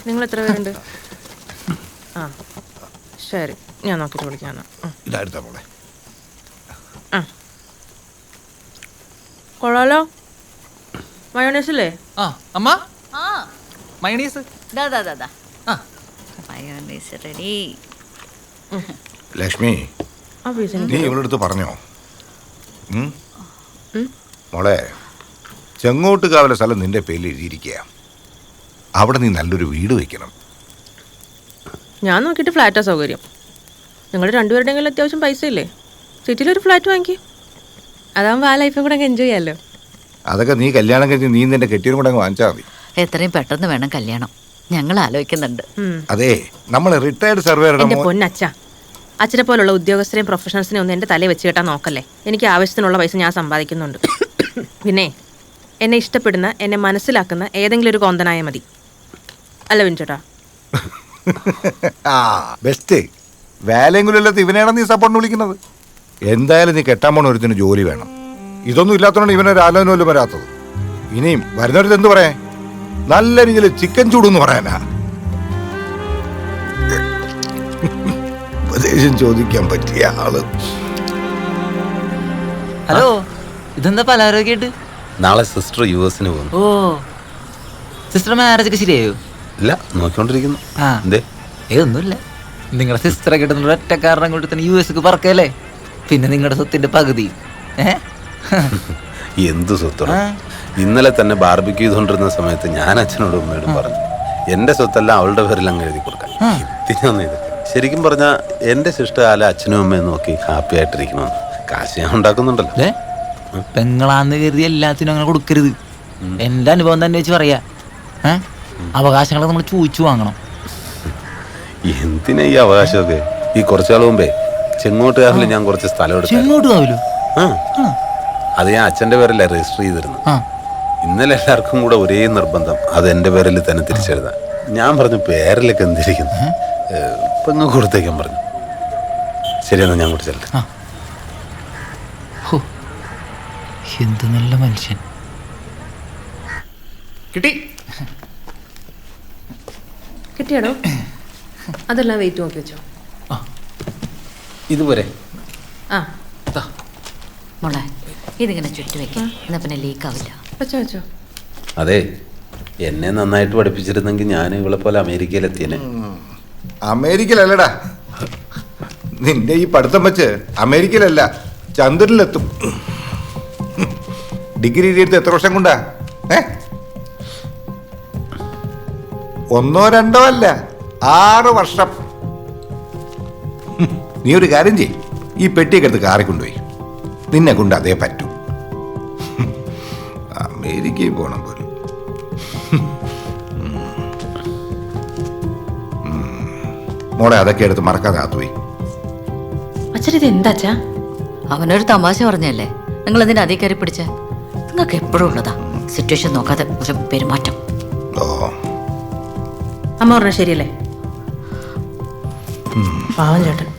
നിങ്ങൾ എത്ര പേരുണ്ട്? ആ ശരി, ഞാൻ നോക്കിയിട്ട് വിളിക്കാം. ഇതായിരുന്നാ മോളെ. ആ കൊള്ളാലോ. മയോണൈസ് അല്ലേ? ആ അമ്മ മയോണൈസ് മയോണൈസ് റെഡി. ലക്ഷ്മി, ആ പീസ് നീ ഇവളടുത്ത് പറഞ്ഞോ? മോളെ, ചെങ്ങോട്ടുകാവല സ്ഥലം നിന്റെ പേരിൽ എഴുതിയിരിക്കുക. അവിടെ നീ നല്ലൊരു വീട് വയ്ക്കണം. ഞാൻ നോക്കിയിട്ട് ഫ്ലാറ്റാ സൗകര്യം. നിങ്ങൾ രണ്ടുപേരുടെയെങ്കിലും അത്യാവശ്യം പൈസ ഇല്ലേ? സിറ്റിയിലൊരു ഫ്ലാറ്റ് വാങ്ങിക്കും. അതാകുമ്പോൾ ആ ലൈഫും കൂടെ അങ്ങ് എൻജോയ് ചെയ്യാമല്ലോ. അതൊക്കെ നീ കല്യാണം കഴിഞ്ഞ് നീ നിന്റെ കെട്ടിയും കൂടെ അങ്ങ് വാങ്ങിച്ചാൽ മതി. എത്രയും പെട്ടെന്ന് വേണം കല്യാണം. ഞങ്ങൾ ആലോചിക്കുന്നുണ്ട്. അതെ, നമ്മൾ റിട്ടയർഡ് സർവേയറുടെ എൻ്റെ പൊന്നച്ഛ, അച്ഛനെ പോലുള്ള ഉദ്യോഗസ്ഥരെയും പ്രൊഫഷണൽസിനെയും ഒന്നും എൻ്റെ തലയിൽ വെച്ച് കേട്ടാൽ നോക്കല്ലേ. എനിക്ക് ആവശ്യത്തിനുള്ള പൈസ ഞാൻ സമ്പാദിക്കുന്നുണ്ട്. പിന്നെ എന്നെ ഇഷ്ടപ്പെടുന്ന, എന്നെ മനസ്സിലാക്കുന്ന ഏതെങ്കിലും ഒരു കോന്തനായ മതി. അല്ല വിൻചേട്ടാ? ആ ബെസ്റ്റ്. വേലയെങ്കിലല്ലാത്ത ഇവനെയാണ് നീ സപ്പോർട്ടിന് വിളിക്കുന്നത്. എന്തായാലും നീ കെട്ടാൻ പോണ ഒരുത്തിന് ജോലി വേണം. ഇതൊന്നും ഇല്ലാത്തതുകൊണ്ട് ഇവനൊരു ആലോചന പോലും വരാത്തത്. ഇനിയും വരുന്നവരത് എന്ത് പറയാ? നല്ല രീതിയിൽ ചിക്കൻ ചൂടെന്ന് പറയാനാ. ഉപദേശം ചോദിക്കാൻ പറ്റിയ ആള്. ഹലോ, ഇതെന്താ പലഹാരമൊക്കെയായിട്ട്? നാളെ സിസ്റ്റർ US പോകുന്നു. ഓ, സിസ്റ്റർ മാരേജ് ഒക്കെ ശരിയായോ? ഇല്ല, നോക്കിക്കൊണ്ടിരിക്കുന്നു. ആ എന്തേ? ഒന്നുമില്ല. നിങ്ങളുടെ സിസ്റ്ററെ കിട്ടുന്ന ഒറ്റ കാരണം കൊണ്ട് തന്നെ US പറക്കല്ലേ. പിന്നെ നിങ്ങളുടെ സ്വത്തിന്റെ പകുതി. എന്ത് സ്വത്താണ്? ഇന്നലെ തന്നെ ബാർബിക്യൂ ചെയ്തുകൊണ്ടിരുന്ന സമയത്ത് ഞാൻ അച്ഛനോടും ഉമ്മയോടും പറഞ്ഞു, എന്റെ സ്വത്തെല്ലാം അവളുടെ പേരിൽ അങ്ങ് എഴുതി കൊടുക്കാൻ. ഇതിനൊന്നും ഇത് ശരിക്കും പറഞ്ഞാൽ എന്റെ ശിഷ്ടകാലം അച്ഛനും അമ്മയും നോക്കി ഹാപ്പി ആയിട്ടിരിക്കണമെന്ന്. കാശ് ഞാൻ ഉണ്ടാക്കുന്നുണ്ടല്ലോ. പെങ്ങളാന്ന് കരുതി എല്ലാത്തിനും അങ്ങനെ കൊടുക്കരുത്. എന്റെ അനുഭവം തന്നെ വെച്ച് പറയാ. അവകാശങ്ങളൊക്കെ നമ്മൾ ചോദിച്ചു വാങ്ങണം. എന്തിനാ ഈ അവകാശമൊക്കെ? ഈ കുറച്ചാൾ മുമ്പേ ചെങ്ങോട്ട് കാവില് ഞാൻ കുറച്ച് സ്ഥലം എടുത്തു. ചെങ്ങോട്ട് കാവിലോ? അത് ഞാൻ അച്ഛന്റെ പേരല്ല രജിസ്റ്റർ ചെയ്തിരുന്നു. ഇന്നലെ എല്ലാവർക്കും കൂടെ ഒരേ നിർബന്ധം, അത് എന്റെ പേരിൽ തന്നെ തിരിച്ചെഴുതാൻ. ഞാൻ പറഞ്ഞു, പേരിലൊക്കെ എന്തിരിക്കുന്നു, പെങ്ങ് കൊടുത്തേക്കാൻ പറഞ്ഞു. ശരിയെന്നാ ഞാൻ കുടിച്ചല്ലേ. എന്ത് നല്ല മനുഷ്യൻ. കിട്ടി കിട്ടിയാടോ? അതെല്ലാം വെയിറ്റ് നോക്കി വെച്ചോ. ഇതുപോലെ ആ മോളെ, ഇതിങ്ങനെ ചുറ്റി വെക്കാം. എന്നാ പിന്നെ ലീക്ക് ആവില്ല. വെച്ചോ വെച്ചോ. അതെ, എന്നെ നന്നായിട്ട് പഠിപ്പിച്ചിരുന്നെങ്കിൽ ഞാൻ ഇവളെ പോലെ അമേരിക്കയിലെത്തിയനെ. അമേരിക്കയിലല്ലടാ, നിന്റെ ഈ പഠിത്തം വെച്ച് അമേരിക്കയിലല്ല ചന്ദ്രനിലെത്തും. ഡിഗ്രി എടുത്ത് എത്ര വർഷം കൊണ്ടാ? 1 2 അല്ല, 6 വർഷം. നീ ഒരു കാര്യം ചെയ്യ്, ഈ പെട്ടിയൊക്കെ എടുത്ത് കാറി കൊണ്ടുപോയി. നിന്നെ കൊണ്ട് അതേ പറ്റൂ. അമേരിക്കയിൽ പോണം പോലും. മോളെ, അതൊക്കെ എടുത്ത് മറക്കാതെ ആത്തുപോയി. അച്ഛനിത് എന്താച്ചാ? അവനൊരു തമാശ പറഞ്ഞല്ലേ. നിങ്ങൾ എന്തിനാ അതേ കയറി പിടിച്ച? നിങ്ങൾക്ക് എപ്പോഴും ഉള്ളതാ സിറ്റുവേഷൻ നോക്കാതെ ഒരു പെരുമാറ്റം. ഓ, അമ്മ പറഞ്ഞ ശരിയല്ലേ? പാവം ചേട്ടൻ.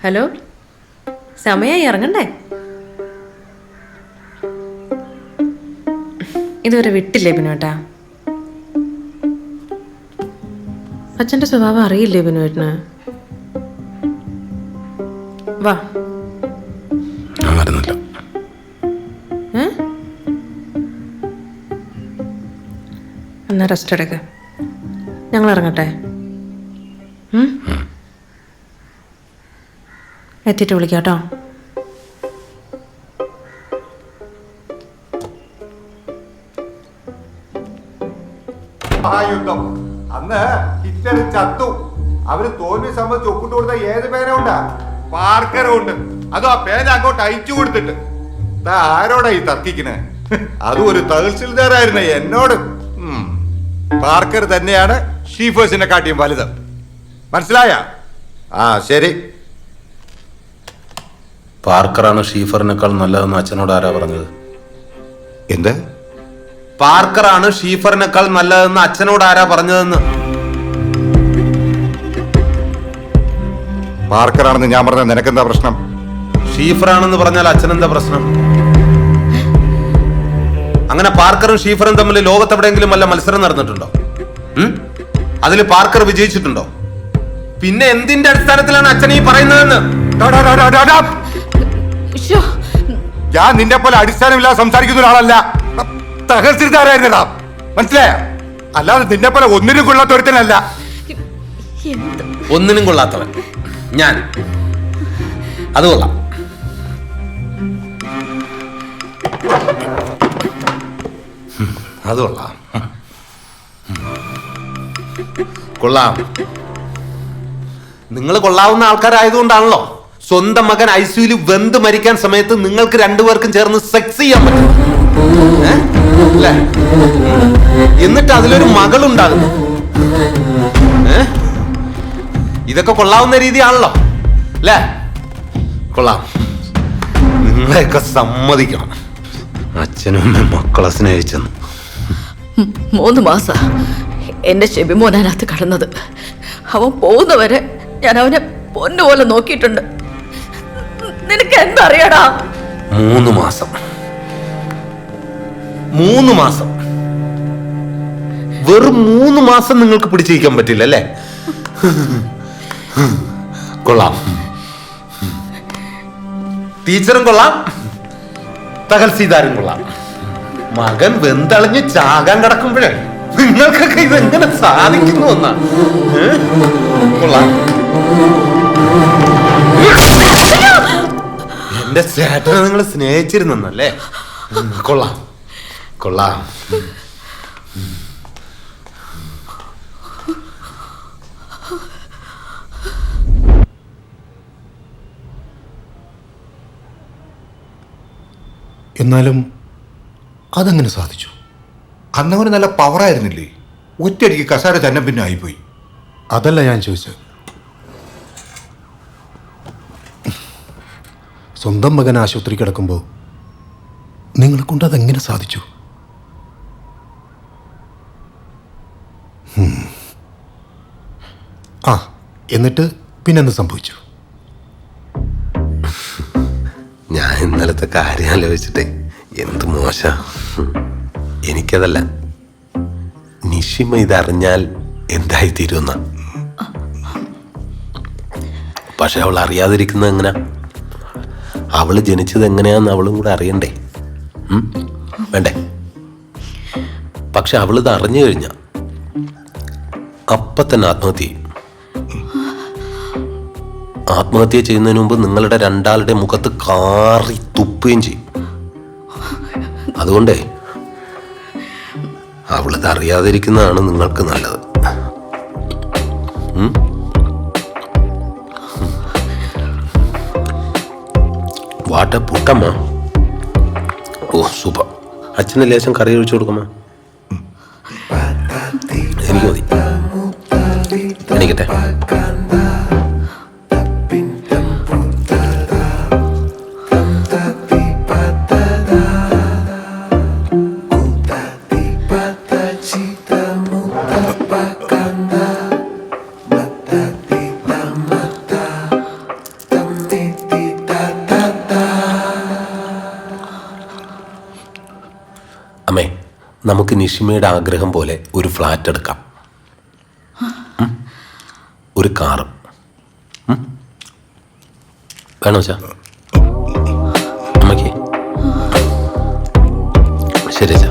ഹലോ, സമയമായി ഇറങ്ങണ്ടേ? ഇതുവരെ വിട്ടില്ലേ ബിനുവേട്ടാ? അച്ഛൻ്റെ സ്വഭാവം അറിയില്ലേ ബിനുവേട്ടന്? വാ. ഞാൻ വരുന്നില്ല. എന്നാ റെസ്റ്റ് എടുക്ക, ഞങ്ങൾ ഇറങ്ങട്ടെ. എത്തിയിട്ട് വിളിക്കാം കേട്ടോ. യുദ്ധം അന്ന് ഹിറ്റ്ലർ ചത്തു. അവര് തോൽവി സംബന്ധിച്ച് ഒപ്പിട്ട് കൊടുത്ത ഏത് പേരുണ്ടാ? പാർക്കറുണ്ട്. അതും ആ പേര് അങ്ങോട്ട് അയച്ചു കൊടുത്തിട്ട് ആരോടാ ഈ തർക്കിക്കണേ? അതും ഒരു തഹസിൽദാരായിരുന്നേ എന്നോട്. പാർക്കർ തന്നെയാണ് ഷീഫേഴ്സിനെ കാട്ടിയും വലുത്. മനസ്സിലായ? ആ ശരി. പാർക്കറാണ് ഷീഫറിനേക്കാൾ നല്ലതെന്ന് അച്ഛനോട് ആരാ പറഞ്ഞത്? എന്ത്? പാർക്കറാണ് ഷീഫറിനേക്കാൾ നല്ലതെന്ന് അച്ഛനോട് ആരാ പറഞ്ഞതെന്ന്? പാർക്കറാണെന്ന് ഞാൻ പറഞ്ഞ നിനക്കെന്താ പ്രശ്നം? ഷീഫറാണെന്ന് പറഞ്ഞാൽ അച്ഛനെന്താ പ്രശ്നം? അങ്ങനെ പാർക്കറും ഷീഫറും തമ്മിൽ ലോകത്തെവിടെയെങ്കിലും വല്ല മത്സരം നടന്നിട്ടുണ്ടോ? അതിൽ പാർക്കർ വിജയിച്ചിട്ടുണ്ടോ? പിന്നെ എന്തിന്റെ അടിസ്ഥാനത്തിലാണ് അച്ഛൻ ഈ പറയുന്നതെന്ന്? ഞാൻ നിന്നെ പോലെ അടിസ്ഥാനമില്ലാതെ സംസാരിക്കുന്ന ഒരാളല്ല. തഹസിൽദാരായിരുന്നടാ, മനസ്സിലായ? അല്ലാതെ നിന്നെ പോലെ ഒന്നിനും കൊള്ളാത്ത ഒരുത്തനല്ല. ഒന്നിനും കൊള്ളാത്തവൻ ഞാൻ? അത് കൊള്ളാം. അത് കൊള്ളാം. കൊള്ളാം. നിങ്ങൾ കൊള്ളാവുന്ന ആൾക്കാരായതുകൊണ്ടാണല്ലോ സ്വന്തം മകൻ ഐസിയുയിൽ വെന്ത് മരിക്കാൻ സമയത്ത് നിങ്ങൾക്ക് രണ്ടുപേർക്കും ചേർന്ന് സെക്സ് ചെയ്യാൻ പറ്റും. എന്നിട്ട് അതിലൊരു മകളുണ്ടാകുന്നു. ഇതൊക്കെ കൊള്ളാവുന്ന രീതിയാണല്ലോ അല്ലേ? കൊള്ളാം. നിങ്ങളെയൊക്കെ സമ്മതിക്കണം. അച്ഛനും അമ്മയും മക്കളെ സ്നേഹിച്ചെന്ന്. 3 മാസം എന്റെ ഷെബിമോനകത്ത് കടന്നത്. അവൻ പോകുന്നവരെ ഞാൻ അവനെ പൊന്നുപോലെ നോക്കിയിട്ടുണ്ട്. നിനക്ക് എന്തറിയടാ? 3 മാസം 3 മാസം വെറും 3 മാസം നിങ്ങൾക്ക് പിടിച്ചിരിക്കാൻ പറ്റില്ല അല്ലേ? കൊള്ളാം. ടീച്ചറും കൊള്ളാം, തഹസിൽദാരും കൊള്ളാം. മകൻ വെന്തളിഞ്ഞ് ചാകാൻ കിടക്കുമ്പോഴേ നിങ്ങൾക്കൊക്കെ ഇതെങ്ങനെ സാധിക്കുന്നു എന്നാ? കൊള്ളാം. എന്റെ ചേട്ടനെ നിങ്ങൾ സ്നേഹിച്ചിരുന്നല്ലേ? കൊള്ളാം കൊള്ളാം. എന്നാലും അതെങ്ങനെ സാധിച്ചു? അന്നവന് നല്ല പവറായിരുന്നില്ലേ? ഒറ്റയടിക്ക് കസാര തന്നെ പിന്നെ ആയിപ്പോയി. അതല്ല ഞാൻ ചോദിച്ചത്. സ്വന്തം മകൻ ആശുപത്രി കിടക്കുമ്പോൾ നിങ്ങളെ കൊണ്ട് അതെങ്ങനെ സാധിച്ചു? ആ, എന്നിട്ട് പിന്നെന്ത് സംഭവിച്ചു? ഞാൻ ഇന്നലത്തെ കാര്യം ആലോചിച്ചിട്ടേ എന്ത് മോശ. എനിക്കതല്ല, നിഷിമ ഇതറിഞ്ഞാൽ എന്തായിത്തീരുന്ന. പക്ഷെ അവൾ അറിയാതിരിക്കുന്നത് എങ്ങനെയാ? അവള് ജനിച്ചത് എങ്ങനെയാന്ന് അവളും കൂടെ അറിയണ്ടേ? വേണ്ടേ? പക്ഷെ അവളിത് അറിഞ്ഞു കഴിഞ്ഞ അപ്പൊ തന്നെ ആത്മഹത്യ ചെയ്യും. ആത്മഹത്യ ചെയ്യുന്നതിന് മുമ്പ് നിങ്ങളുടെ രണ്ടാളുടെ മുഖത്ത് കാറി തുപ്പുകയും ചെയ്യും. അതുകൊണ്ടേ അവളിത് അറിയാതിരിക്കുന്നതാണ് നിങ്ങൾക്ക് നല്ലത്. വാട്ട പുട്ടമ്മ. ഓ സൂപ്പർ. അച്ഛന് ലേശം കറി ഒഴിച്ചു കൊടുക്കമ്മ. എനിക്ക് മതി. എണീക്കട്ടെ. നമുക്ക് നിഷിമയുടെ ആഗ്രഹം പോലെ ഒരു ഫ്ലാറ്റ് എടുക്കാം, ഒരു കാറും വേണോ ചാ? അമ്മയ്ക്ക് ശരി ചാ.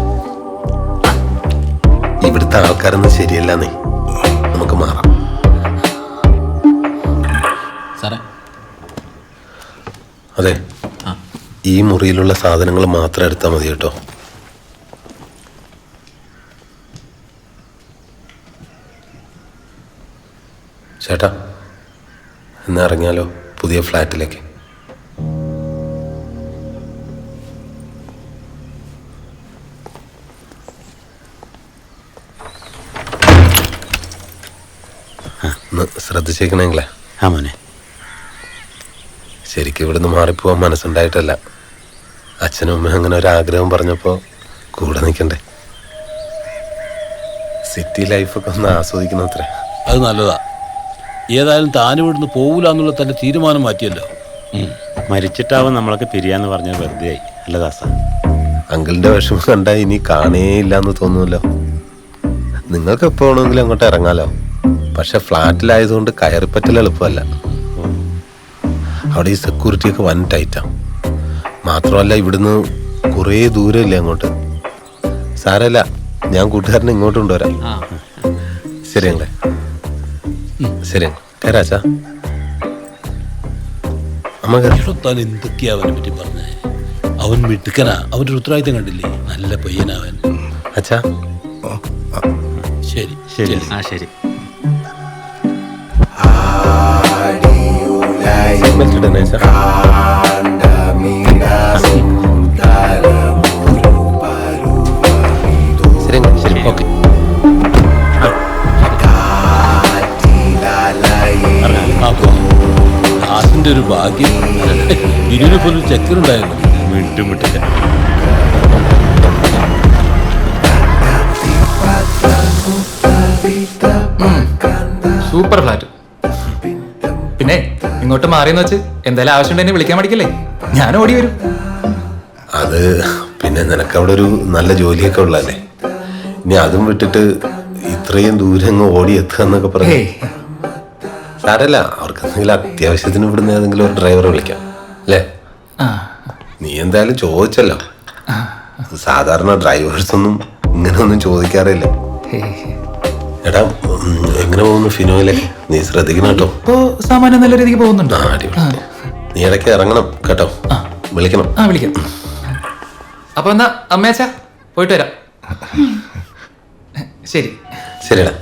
ഇവിടുത്തെ ആൾക്കാരൊന്നും ശരിയല്ല, നീ നമുക്ക് മാറാം. സാറേ അതെ, ഈ മുറിയിലുള്ള സാധനങ്ങൾ മാത്രം എടുത്താൽ മതി കേട്ടോ. ചേട്ടാ, എന്നാ ഇറങ്ങിയാലോ പുതിയ ഫ്ലാറ്റിലേക്ക്? ഒന്ന് ശ്രദ്ധിച്ചേക്കണെങ്കിലേ. ആ മോനെ, ശരിക്കും ഇവിടുന്ന് മാറിപ്പോവാൻ മനസ്സുണ്ടായിട്ടല്ല. അച്ഛനും അമ്മയും അങ്ങനെ ഒരാഗ്രഹം പറഞ്ഞപ്പോൾ കൂടെ നിൽക്കണ്ടേ. സിറ്റി ലൈഫൊക്കെ ഒന്ന് ആസ്വദിക്കണം അത്രേ. അത് നല്ലതാ. ഏതായാലും താനും ഇവിടുന്ന് പോകൂല എന്നുള്ള തന്റെ തീരുമാനം മാറ്റിയല്ലോ. മരിച്ചിട്ടാവും നമ്മളൊക്കെ പിരിയാന്ന് പറഞ്ഞത് വെറുതെ ആയി അല്ല ദാസ? അങ്കിളിന്റെ വിഷമം കണ്ടാൽ ഇനി കാണേയില്ല എന്ന് തോന്നുമല്ലോ. നിങ്ങൾക്ക് എപ്പോ വേണമെങ്കിലും അങ്ങോട്ട് ഇറങ്ങാലോ. പക്ഷെ ഫ്ലാറ്റിലായതുകൊണ്ട് കയറിപ്പറ്റൽ എളുപ്പമല്ല. അവിടെ ഈ സെക്യൂരിറ്റിയൊക്കെ വൻ ടൈറ്റാ. മാത്രമല്ല ഇവിടുന്ന് കുറേ ദൂരമില്ലേ അങ്ങോട്ട്. സാരല്ല, ഞാൻ കൂട്ടുകാരനെ ഇങ്ങോട്ട് കൊണ്ടുവരാം. ശരിയങ്ങളെ, ശരി കയറാച്ചാ. അമ്മ താൻ എന്തൊക്കെയാ അവനെ പറ്റി പറഞ്ഞേ? അവൻ മിടുക്കനാ, അവന്റെ ഉത്തരവാദിത്തം കണ്ടില്ലേ? നല്ല പയ്യനാവൻ. അച്ഛാ ശരി ശരി. ശരി. ആ ശരി. ശരി ശരി ഓക്കെ. അതിന്റെ ഒരു ഭാഗ്യം. ഇതിനെ പോലും ചെക്കറുണ്ടായിരുന്നു. മിട്ടുമിട്ടില്ല. Super flat. പിന്നെ ഇങ്ങോട്ട് മാറിയെന്ന് വെച്ച് എന്തായാലും ആവശ്യമുണ്ടെന്നെ വിളിക്കാൻ മടിക്കല്ലേ, ഞാൻ ഓടി വരും. അത് പിന്നെ നിനക്കവിടെ ഒരു നല്ല ജോലിയൊക്കെ ഉള്ളതല്ലേ. ഇനി അതും വിട്ടിട്ട് ഇത്രയും ദൂരം അങ്ങ് ഓടി എത്തുക എന്നൊക്കെ പറഞ്ഞു. സാരല്ല, അവർക്ക് എന്തെങ്കിലും അത്യാവശ്യത്തിന് ഇവിടുന്ന് ഏതെങ്കിലും ഒരു ഡ്രൈവറെ വിളിക്കാം അല്ലേ? നീ എന്തായാലും ചോദിച്ചല്ലോ. സാധാരണ ഡ്രൈവേഴ്സൊന്നും ഇങ്ങനെയൊന്നും ചോദിക്കാറില്ല. എടാ, എങ്ങനെ പോകുന്നു ഫിനോയിലേക്ക്? നീ ശ്രദ്ധിക്കണം കേട്ടോ. ഇപ്പോ സാമാന്യം നല്ല രീതിക്ക് പോകുന്നുണ്ട്. ആ, അടിപൊളി. നീ ഇടയ്ക്ക് ഇറങ്ങണം കേട്ടോ, വിളിക്കണം. വിളിക്കാം. അപ്പൊ എന്നാ അമ്മയച്ചാ പോയിട്ട് വരാം. ശരി ശരിടാ.